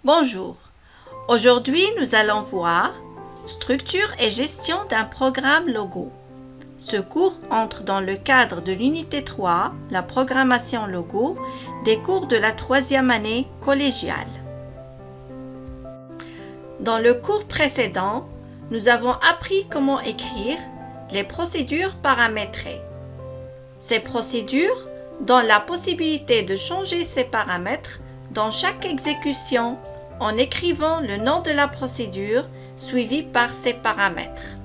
Bonjour, aujourd'hui nous allons voir structure et gestion d'un programme logo. Ce cours entre dans le cadre de l'unité 3, la programmation logo, des cours de la 3e année collégiale. Dans le cours précédent, nous avons appris comment écrire les procédures paramétrées. Ces procédures donnent la possibilité de changer ces paramètres dans chaque exécution en écrivant le nom de la procédure suivi par ces paramètres.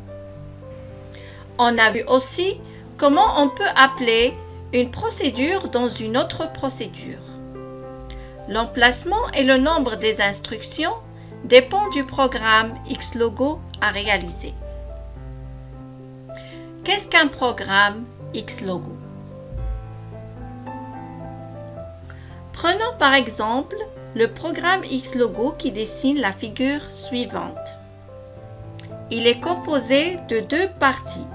On a vu aussi comment on peut appeler une procédure dans une autre procédure. L'emplacement et le nombre des instructions dépend du programme Xlogo à réaliser. Qu'est-ce qu'un programme Xlogo? Prenons par exemple le programme Xlogo qui dessine la figure suivante. Il est composé de deux parties.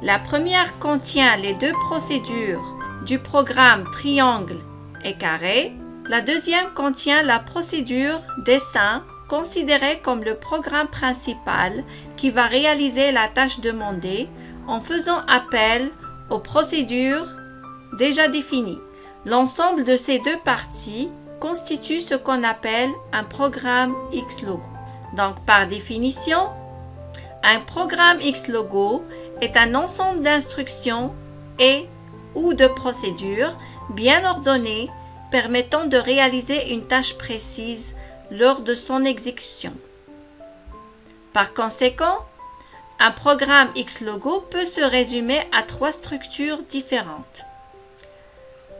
La première contient les deux procédures du programme triangle et carré. La deuxième contient la procédure dessin considérée comme le programme principal qui va réaliser la tâche demandée en faisant appel aux procédures déjà définies. L'ensemble de ces deux parties constitue ce qu'on appelle un programme Xlogo. Donc, par définition, un programme Xlogo est un ensemble d'instructions et ou de procédures bien ordonnées permettant de réaliser une tâche précise lors de son exécution. Par conséquent, un programme Xlogo peut se résumer à trois structures différentes.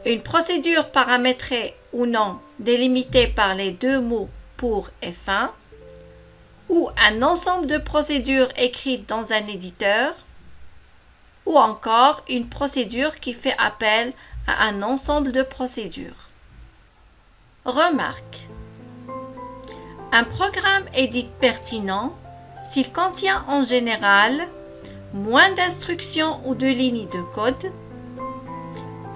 Une procédure paramétrée ou non délimitée par les deux mots pour et fin, ou un ensemble de procédures écrites dans un éditeur, ou encore une procédure qui fait appel à un ensemble de procédures. Remarque. Un programme est dit pertinent s'il contient en général moins d'instructions ou de lignes de code,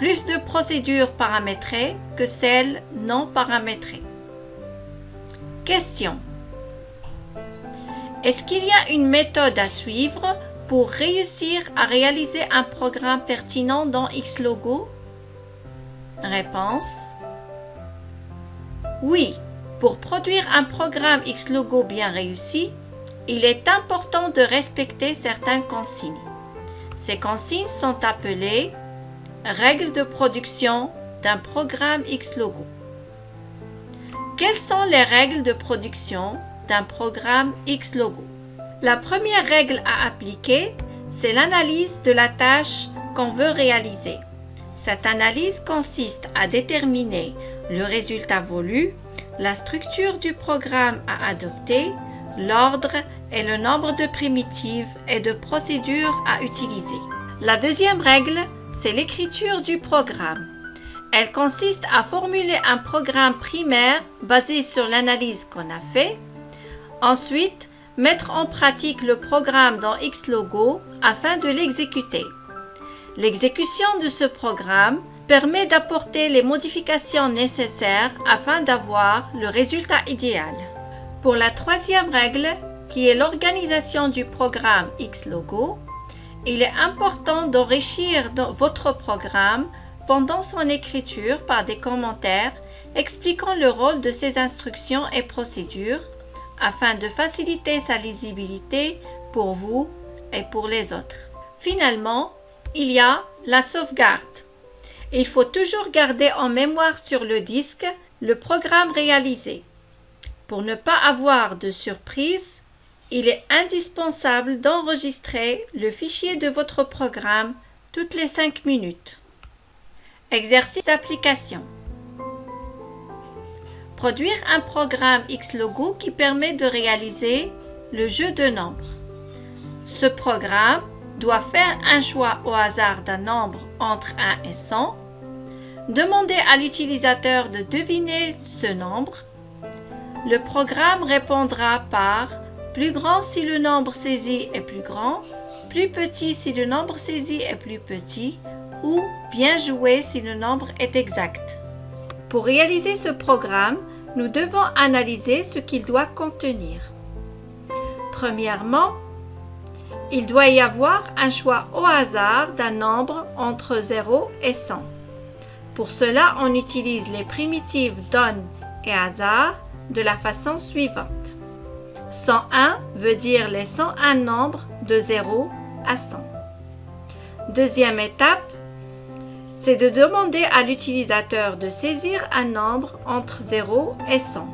plus de procédures paramétrées que celles non paramétrées. Question. Est-ce qu'il y a une méthode à suivre pour réussir à réaliser un programme pertinent dans Xlogo? Réponse. Oui, pour produire un programme Xlogo bien réussi, il est important de respecter certaines consignes. Ces consignes sont appelées règles de production d'un programme Xlogo. Quelles sont les règles de production d'un programme Xlogo? La première règle à appliquer, c'est l'analyse de la tâche qu'on veut réaliser. Cette analyse consiste à déterminer le résultat voulu, la structure du programme à adopter, l'ordre et le nombre de primitives et de procédures à utiliser. La deuxième règle, c'est l'écriture du programme. Elle consiste à formuler un programme primaire basé sur l'analyse qu'on a fait. Ensuite, mettre en pratique le programme dans Xlogo afin de l'exécuter. L'exécution de ce programme permet d'apporter les modifications nécessaires afin d'avoir le résultat idéal. Pour la troisième règle, qui est l'organisation du programme Xlogo, il est important d'enrichir votre programme pendant son écriture par des commentaires expliquant le rôle de ces instructions et procédures afin de faciliter sa lisibilité pour vous et pour les autres. Finalement, il y a la sauvegarde. Il faut toujours garder en mémoire sur le disque le programme réalisé. Pour ne pas avoir de surprise, il est indispensable d'enregistrer le fichier de votre programme toutes les 5 minutes. Exercice d'application. Produire un programme Xlogo qui permet de réaliser le jeu de nombres. Ce programme doit faire un choix au hasard d'un nombre entre 1 et 100. Demander à l'utilisateur de deviner ce nombre. Le programme répondra par plus grand si le nombre saisi est plus grand, plus petit si le nombre saisi est plus petit ou bien joué si le nombre est exact. Pour réaliser ce programme, nous devons analyser ce qu'il doit contenir. Premièrement, il doit y avoir un choix au hasard d'un nombre entre 0 et 100. Pour cela, on utilise les primitives donne et hasard de la façon suivante. 101 veut dire les 101 nombres de 0 à 100. Deuxième étape, c'est de demander à l'utilisateur de saisir un nombre entre 0 et 100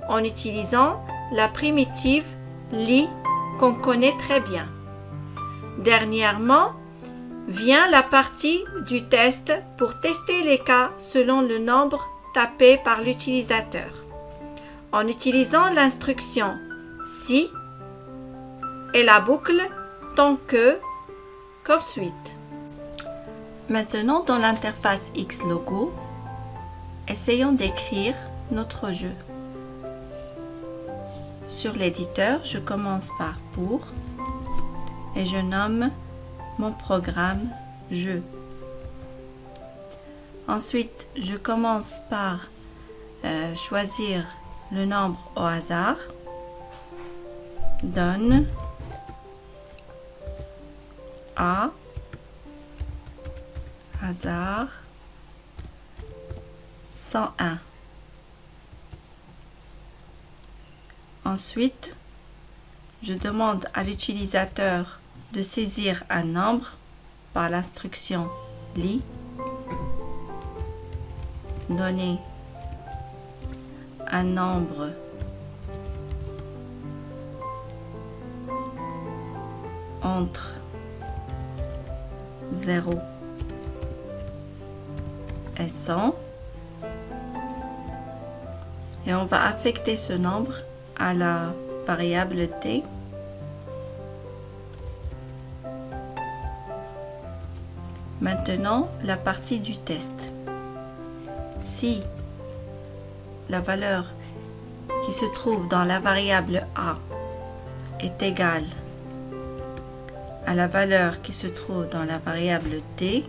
en utilisant la primitive li qu'on connaît très bien. Dernièrement, vient la partie du test pour tester les cas selon le nombre tapé par l'utilisateur en utilisant l'instruction si et la boucle tant que comme suite. Maintenant, dans l'interface Xlogo, essayons d'écrire notre jeu. Sur l'éditeur, je commence par pour et je nomme mon programme jeu. Ensuite, je commence par choisir le nombre au hasard. Donne à hasard 101. Ensuite, je demande à l'utilisateur de saisir un nombre par l'instruction li. Donner un nombre entre 0 et 100 et on va affecter ce nombre à la variable t. Maintenant, la partie du test. Si la valeur qui se trouve dans la variable a est égale à la valeur qui se trouve dans la variable t,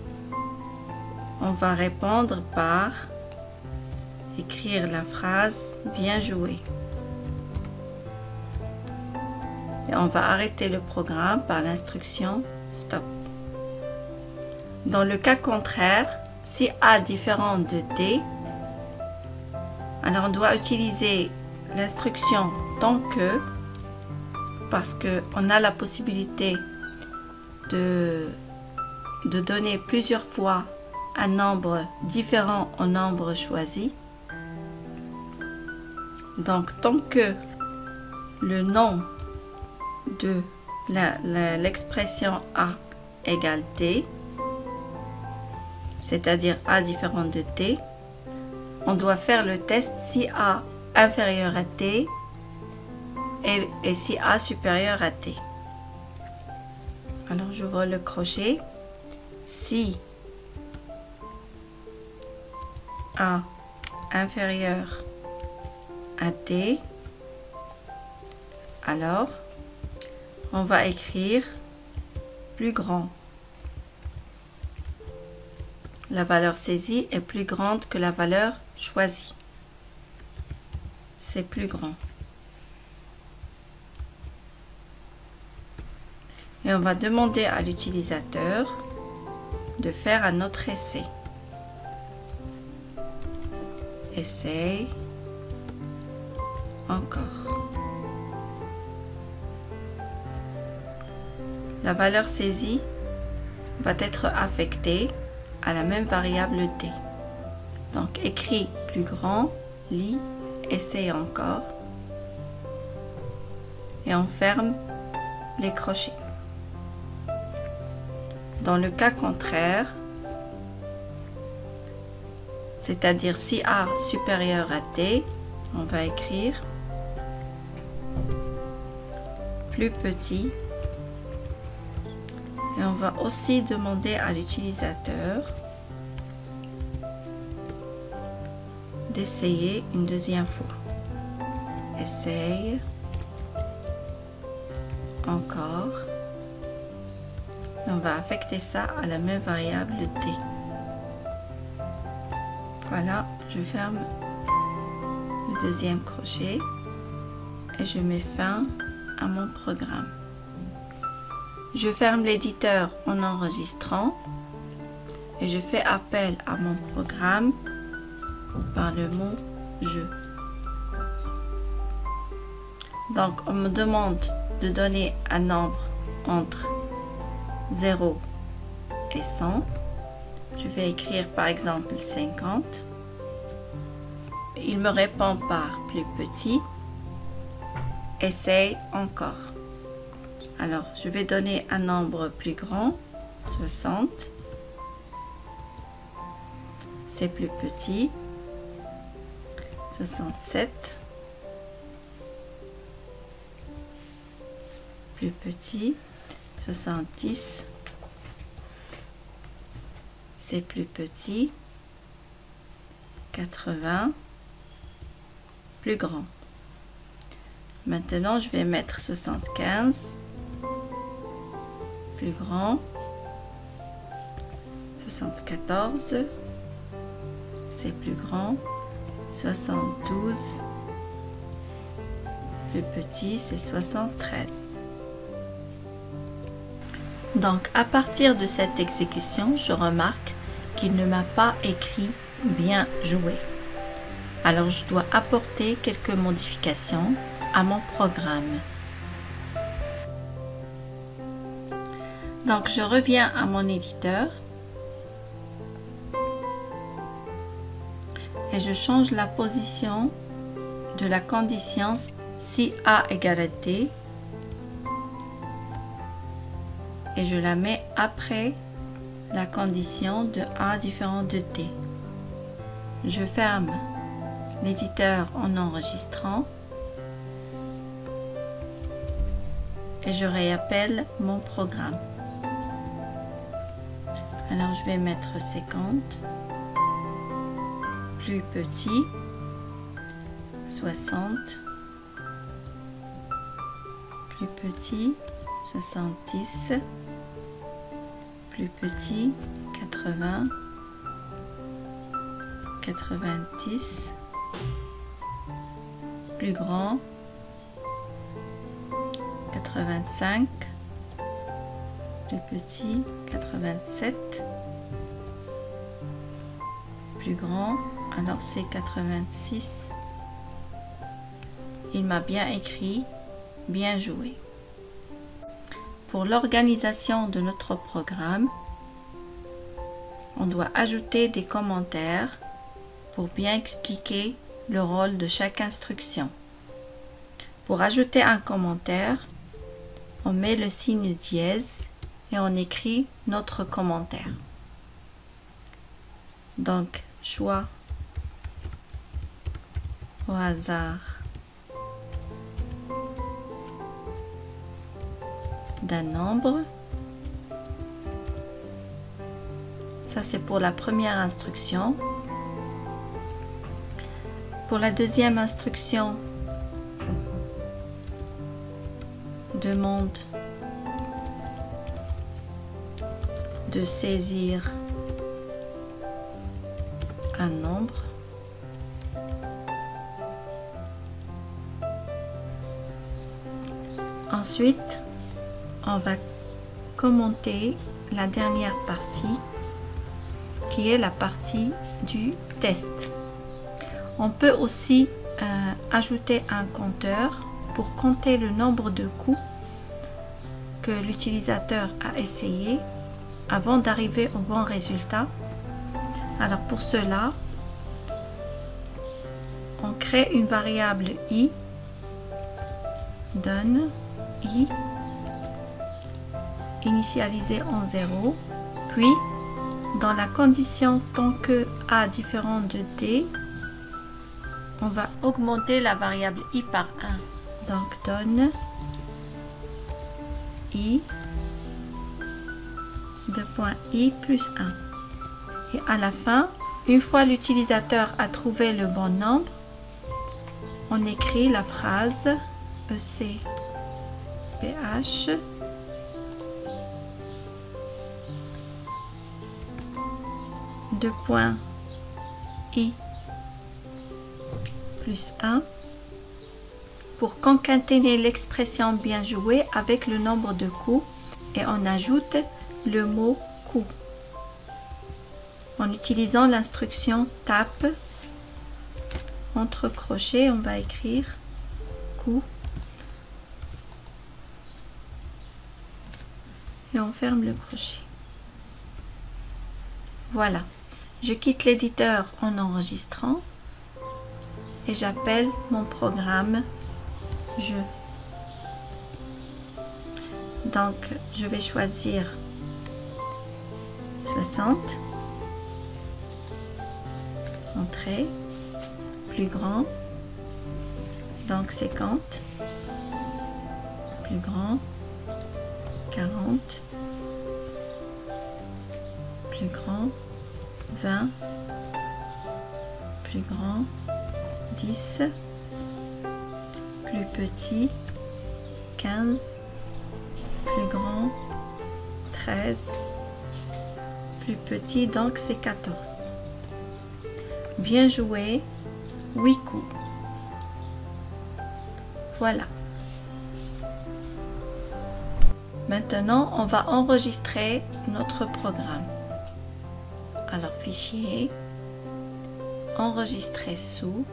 on va répondre par écrire la phrase bien joué. Et on va arrêter le programme par l'instruction stop. Dans le cas contraire, si a différent de t, alors on doit utiliser l'instruction tant que, parce qu'on a la possibilité de donner plusieurs fois un nombre différent au nombre choisi. Donc tant que le nom de l'expression a égale t, c'est-à-dire a différent de t, on doit faire le test si a inférieur à t et si a supérieur à t. Alors j'ouvre le crochet. Si a inférieur à t, alors on va écrire plus grand. La valeur saisie est plus grande que la valeur choisie. C'est plus grand. Et on va demander à l'utilisateur de faire un autre essai. Essaye. Encore. La valeur saisie va être affectée à la même variable t. Donc écrit plus grand, lit, essaye encore. Et on ferme les crochets. Dans le cas contraire, c'est-à-dire si a supérieur à t, on va écrire plus petit. Et on va aussi demander à l'utilisateur d'essayer une deuxième fois. Essaye. Encore. Et on va affecter ça à la même variable t. Voilà, je ferme le deuxième crochet et je mets fin à mon programme. Je ferme l'éditeur en enregistrant et je fais appel à mon programme par le mot jeu. Donc on me demande de donner un nombre entre 0 et 100. Je vais écrire par exemple 50. Il me répond par plus petit. Essaye encore. Alors je vais donner un nombre plus grand, 60. C'est plus petit. 67. Plus petit. 70. C'est plus petit. 80. Plus grand. Maintenant, je vais mettre 75. Plus grand. 74. C'est plus grand. 72. Plus petit, c'est 73. Donc, à partir de cette exécution, je remarque qu'il ne m'a pas écrit bien joué. Alors, je dois apporter quelques modifications à mon programme. Donc, je reviens à mon éditeur et je change la position de la condition si A égale à D et je la mets après la condition de A différent de D. Je ferme l'éditeur en enregistrant et je réappelle mon programme. Alors je vais mettre 50, plus petit, 60, plus petit, 70, plus petit, 80, 90, plus grand, 85, plus petit, 87, plus grand, alors c'est 86. Il m'a bien écrit, bien joué. Pour l'organisation de notre programme, on doit ajouter des commentaires pour bien expliquer le rôle de chaque instruction. Pour ajouter un commentaire, on met le signe dièse et on écrit notre commentaire. Donc, choix au hasard d'un nombre. Ça, c'est pour la première instruction. Pour la deuxième instruction, demande de saisir un nombre. Ensuite, on va commenter la dernière partie qui est la partie du test. On peut aussi ajouter un compteur pour compter le nombre de coups que l'utilisateur a essayé avant d'arriver au bon résultat. Alors pour cela, on crée une variable i, donne i initialisée en 0, puis dans la condition tant que a différent de d, on va augmenter la variable i par 1. Donc donne i i plus 1. Et à la fin, une fois l'utilisateur a trouvé le bon nombre, on écrit la phrase ECPH I plus 1 pour concaténer l'expression bien joué avec le nombre de coups et on ajoute le mot coup. En utilisant l'instruction tape, entre crochets, on va écrire coup et on ferme le crochet. Voilà, je quitte l'éditeur en enregistrant et j'appelle mon programme jeu. Donc je vais choisir 60, entrée, plus grand, donc 50, plus grand, 40, plus grand, 20, plus grand, 10, plus petit, 15, plus grand, 13, plus petit, donc c'est 14. Bien joué, 8 coups. Voilà. Maintenant, on va enregistrer notre programme. Alors, fichier, enregistrer sous.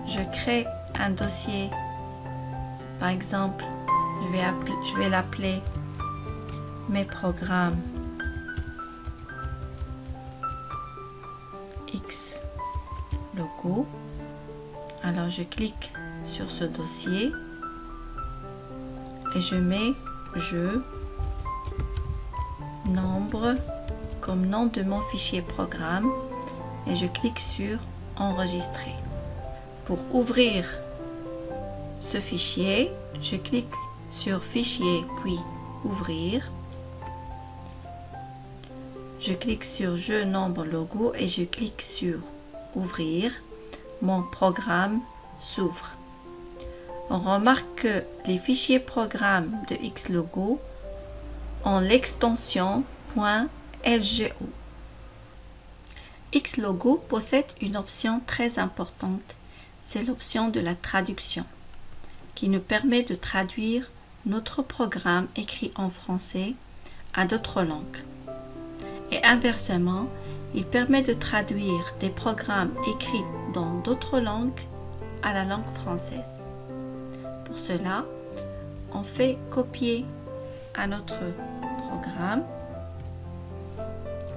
Je crée un dossier. Par exemple, je vais l'appeler mes programmes X logo. Alors je clique sur ce dossier et je mets jeu nombre comme nom de mon fichier programme et je clique sur enregistrer. Pour ouvrir ce fichier, je clique sur fichier puis ouvrir. Je clique sur jeu nombre logo et je clique sur ouvrir. Mon programme s'ouvre. On remarque que les fichiers programmes de Xlogo ont l'extension .lgo. Xlogo possède une option très importante, c'est l'option de la traduction, qui nous permet de traduire notre programme écrit en français à d'autres langues. Et inversement, il permet de traduire des programmes écrits dans d'autres langues à la langue française. Pour cela, on fait copier à notre programme,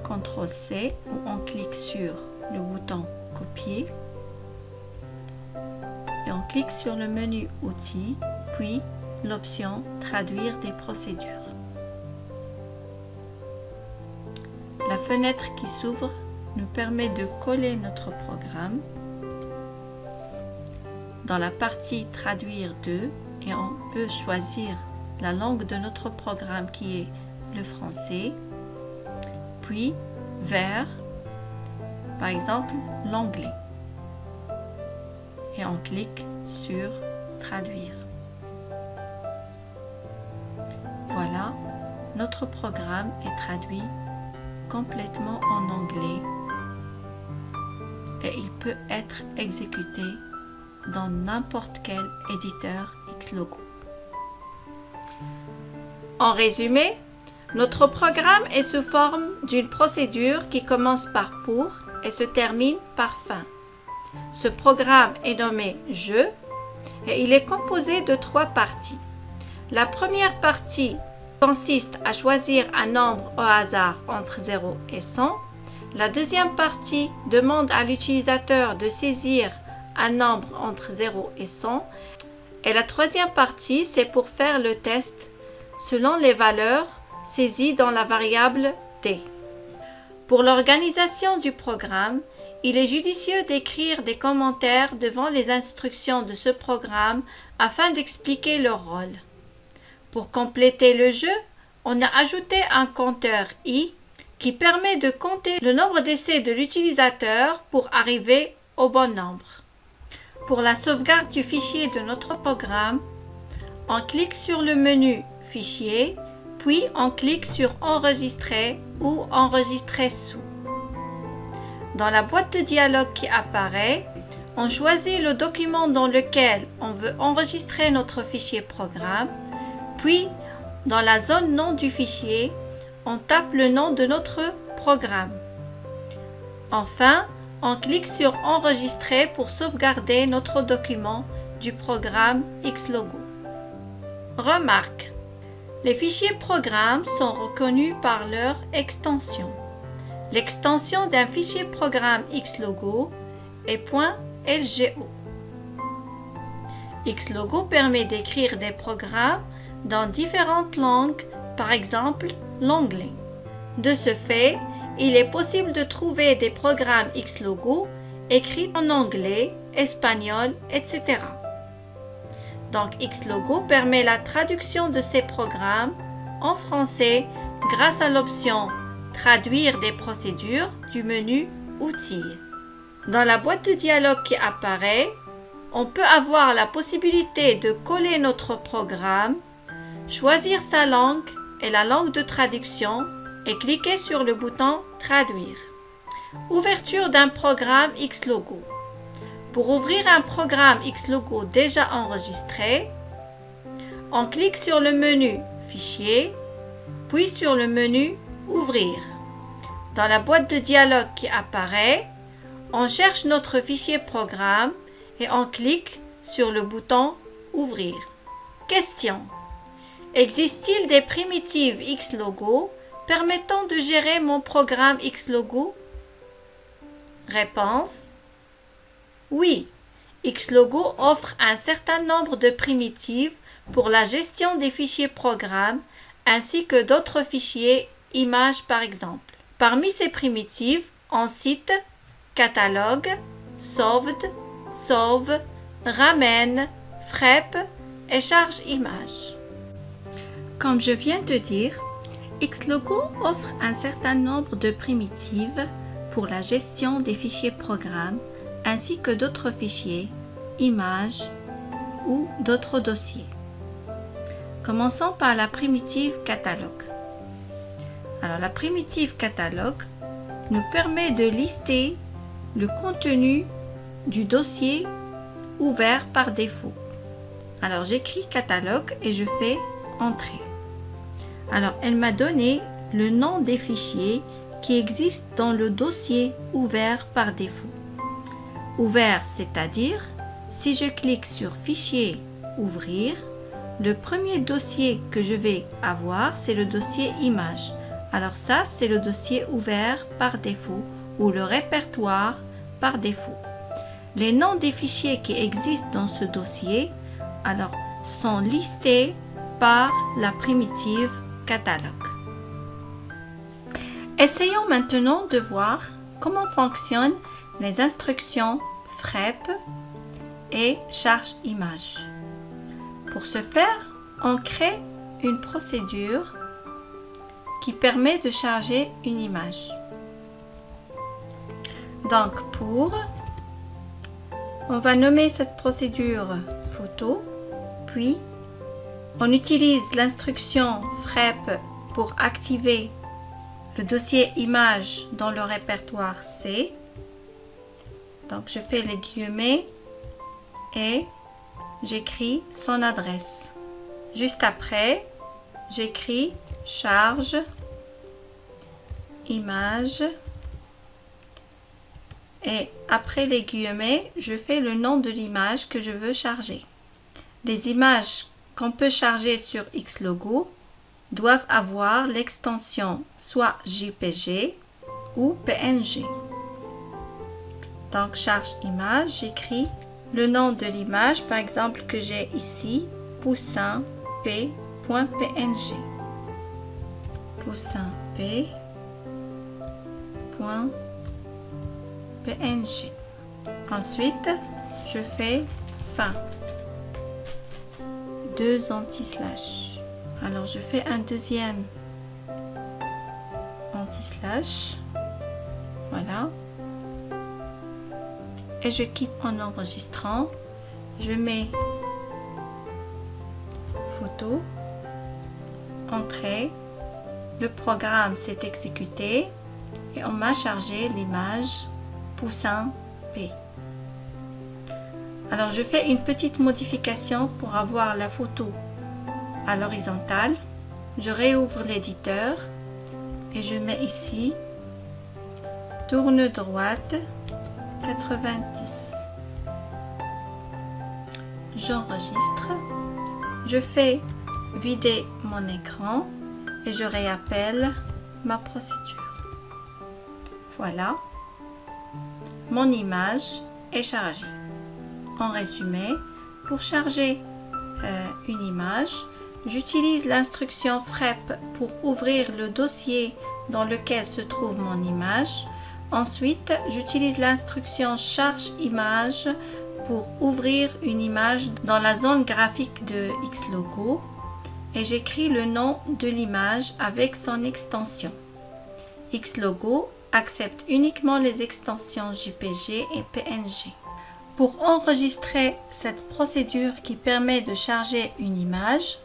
CTRL-C, ou on clique sur le bouton copier et on clique sur le menu outils, puis l'option traduire des procédures. La fenêtre qui s'ouvre nous permet de coller notre programme dans la partie traduire de et on peut choisir la langue de notre programme qui est le français, puis vers, par exemple, l'anglais. Et on clique sur traduire. Voilà, notre programme est traduit complètement en anglais et il peut être exécuté dans n'importe quel éditeur Xlogo. En résumé, notre programme est sous forme d'une procédure qui commence par pour et se termine par fin. Ce programme est nommé jeu et il est composé de 3 parties. La première partie consiste à choisir un nombre au hasard entre 0 et 100. La deuxième partie demande à l'utilisateur de saisir un nombre entre 0 et 100. Et la troisième partie, c'est pour faire le test selon les valeurs saisies dans la variable t. Pour l'organisation du programme, il est judicieux d'écrire des commentaires devant les instructions de ce programme afin d'expliquer leur rôle. Pour compléter le jeu, on a ajouté un compteur i qui permet de compter le nombre d'essais de l'utilisateur pour arriver au bon nombre. Pour la sauvegarde du fichier de notre programme, on clique sur le menu Fichier, puis on clique sur Enregistrer ou Enregistrer sous. Dans la boîte de dialogue qui apparaît, on choisit le document dans lequel on veut enregistrer notre fichier programme, puis dans la zone nom du fichier, on tape le nom de notre programme. Enfin, on clique sur Enregistrer pour sauvegarder notre document du programme Xlogo. Remarque: les fichiers programmes sont reconnus par leur extension. L'extension d'un fichier programme Xlogo est .lgo. Xlogo permet d'écrire des programmes dans différentes langues, par exemple l'anglais. De ce fait, il est possible de trouver des programmes Xlogo écrits en anglais, espagnol, etc. Donc Xlogo permet la traduction de ces programmes en français grâce à l'option Traduire des procédures du menu Outils. Dans la boîte de dialogue qui apparaît, on peut avoir la possibilité de coller notre programme, choisir sa langue et la langue de traduction et cliquer sur le bouton Traduire. Ouverture d'un programme Xlogo. Pour ouvrir un programme Xlogo déjà enregistré, on clique sur le menu Fichier, puis sur le menu Ouvrir. Dans la boîte de dialogue qui apparaît, on cherche notre fichier programme et on clique sur le bouton Ouvrir. Question: existe-t-il des primitives Xlogo permettant de gérer mon programme Xlogo? Réponse: oui. Xlogo offre un certain nombre de primitives pour la gestion des fichiers programmes ainsi que d'autres fichiers, images par exemple. Parmi ces primitives, on cite catalogue, sauve, ramène, frep et charge image. Comme je viens de dire, Xlogo offre un certain nombre de primitives pour la gestion des fichiers programmes ainsi que d'autres fichiers, images ou d'autres dossiers. Commençons par la primitive catalogue. Alors la primitive catalogue nous permet de lister le contenu du dossier ouvert par défaut. Alors j'écris catalogue et je fais Entrée. Alors elle m'a donné le nom des fichiers qui existent dans le dossier ouvert par défaut. Ouvert, c'est-à-dire si je clique sur Fichier, Ouvrir, le premier dossier que je vais avoir, c'est le dossier Images. Alors ça, c'est le dossier ouvert par défaut ou le répertoire par défaut. Les noms des fichiers qui existent dans ce dossier alors, sont listés par la primitive catalogue. Essayons maintenant de voir comment fonctionnent les instructions frep et charge image. Pour ce faire, on crée une procédure qui permet de charger une image. Donc on va nommer cette procédure photo, puis on utilise l'instruction frep pour activer le dossier image dans le répertoire C. Donc je fais les guillemets et j'écris son adresse. Juste après, j'écris charge image et après les guillemets, je fais le nom de l'image que je veux charger. Les images qu'on peut charger sur Xlogo doivent avoir l'extension soit JPG ou PNG. Donc charge image, j'écris le nom de l'image, par exemple que j'ai ici, poussin p.png. Poussin p.png. Ensuite, je fais fin. 2 anti-slash. Alors je fais un deuxième anti-slash. Voilà. Et je quitte en enregistrant. Je mets photo, entrée. Le programme s'est exécuté et on m'a chargé l'image poussin P. Alors je fais une petite modification pour avoir la photo à l'horizontale. Je réouvre l'éditeur et je mets ici tourne droite 90. J'enregistre. Je fais vider mon écran et je réappelle ma procédure. Voilà, mon image est chargée. En résumé, pour charger une image, j'utilise l'instruction FREP pour ouvrir le dossier dans lequel se trouve mon image. Ensuite, j'utilise l'instruction charge image pour ouvrir une image dans la zone graphique de Xlogo et j'écris le nom de l'image avec son extension. Xlogo accepte uniquement les extensions JPG et PNG. Pour enregistrer cette procédure qui permet de charger une image,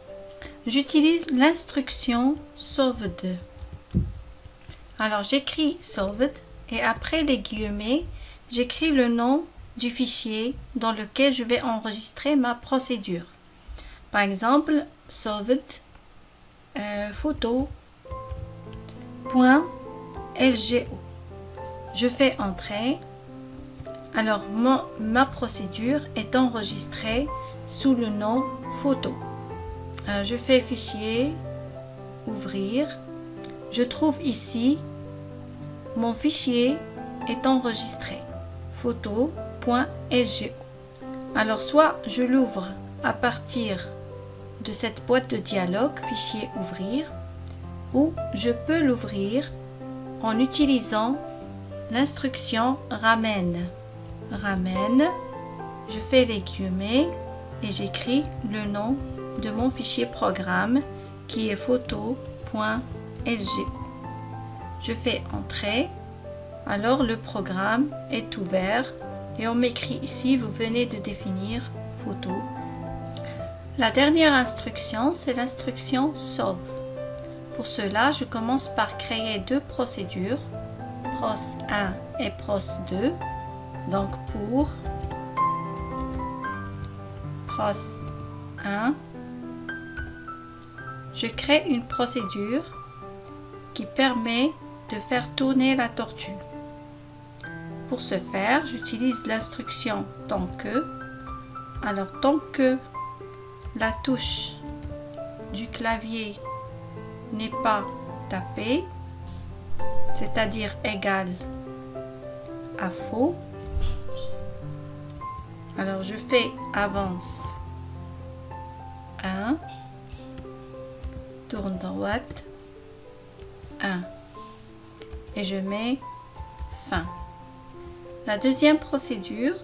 j'utilise l'instruction sauveD. Alors j'écris sauveD et après les guillemets, j'écris le nom du fichier dans lequel je vais enregistrer ma procédure. Par exemple, sauveD photo.lgo. Je fais entrer. Alors ma procédure est enregistrée sous le nom photo. Alors je fais fichier, ouvrir. Je trouve ici mon fichier est enregistré photo.lgo. Alors soit je l'ouvre à partir de cette boîte de dialogue fichier ouvrir ou je peux l'ouvrir en utilisant l'instruction ramène. Je fais les guillemets et j'écris le nom de mon fichier programme qui est photo.lgo. Je fais entrer, alors le programme est ouvert et on m'écrit ici vous venez de définir photo. La dernière instruction c'est l'instruction sauve. Pour cela je commence par créer deux procédures, pros 1 et pros 2. Donc pour pros 1, je crée une procédure qui permet de faire tourner la tortue. Pour ce faire, j'utilise l'instruction tant que. Alors tant que la touche du clavier n'est pas tapée, c'est-à-dire égale à faux, alors je fais avance 1, tourne droite 1 et je mets fin. La deuxième procédure,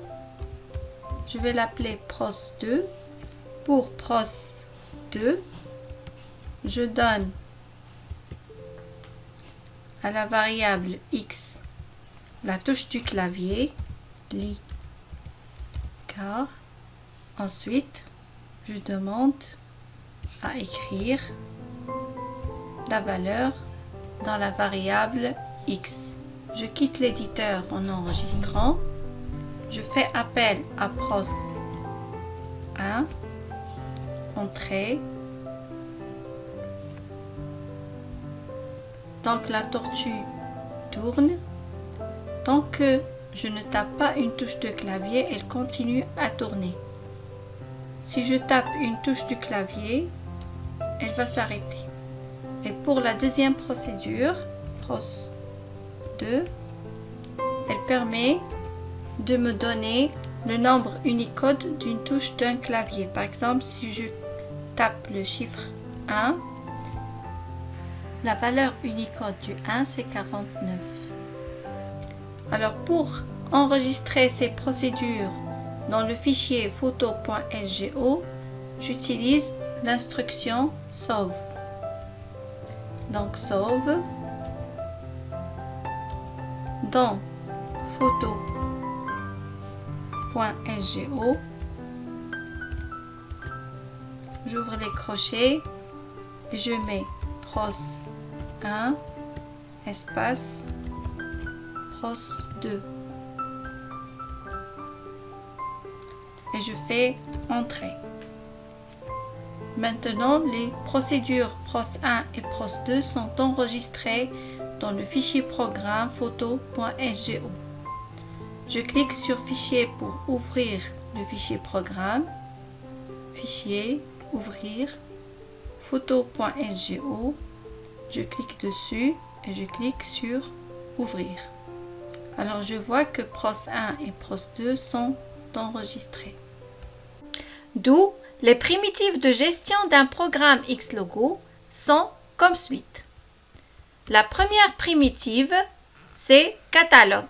je vais l'appeler pros 2. Pour pros 2, je donne à la variable x la touche du clavier, li, car ensuite je demande à écrire la valeur dans la variable x. Je quitte l'éditeur en enregistrant. Je fais appel à pros 1, entrée. Donc la tortue tourne. Tant que je ne tape pas une touche de clavier, elle continue à tourner. Si je tape une touche du clavier, elle va s'arrêter. Et pour la deuxième procédure, pros 2, elle permet de me donner le nombre Unicode d'une touche d'un clavier. Par exemple, si je tape le chiffre 1, la valeur Unicode du 1 c'est 49. Alors pour enregistrer ces procédures dans le fichier photo.lgo, j'utilise l'instruction sauve. Donc sauve dans photo.lgo, j'ouvre les crochets et je mets pros 1 espace pros 2. et je fais Entrée. Maintenant, les procédures PROS1 et PROS2 sont enregistrées dans le fichier programme photo.sgo. Je clique sur Fichier pour ouvrir le fichier programme. Fichier, Ouvrir, photo.sgo. Je clique dessus et je clique sur Ouvrir. Alors je vois que PROS1 et PROS2 sont enregistrés. D'où les primitives de gestion d'un programme Xlogo sont comme suite. La première primitive, c'est catalogue.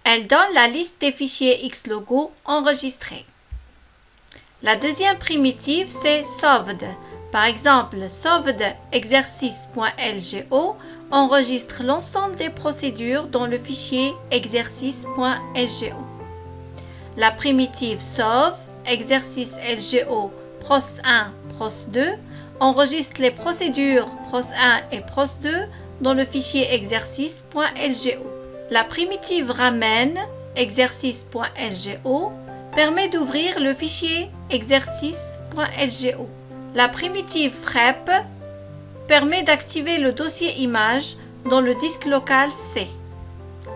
Elle donne la liste des fichiers Xlogo enregistrés. La deuxième primitive, c'est sauveD. Par exemple, sauveD exercice.lgo enregistre l'ensemble des procédures dans le fichier exercice.lgo. La primitive sauve exercice LGO PROS1, PROS2 enregistre les procédures PROS1 et PROS2 dans le fichier exercice.lgo. La primitive ramène exercice.lgo permet d'ouvrir le fichier exercice.lgo. La primitive FREP permet d'activer le dossier image dans le disque local C.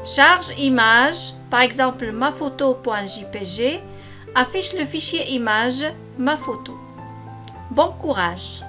Charge image, par exemple maphoto.jpg, affiche le fichier image ma photo. Bon courage!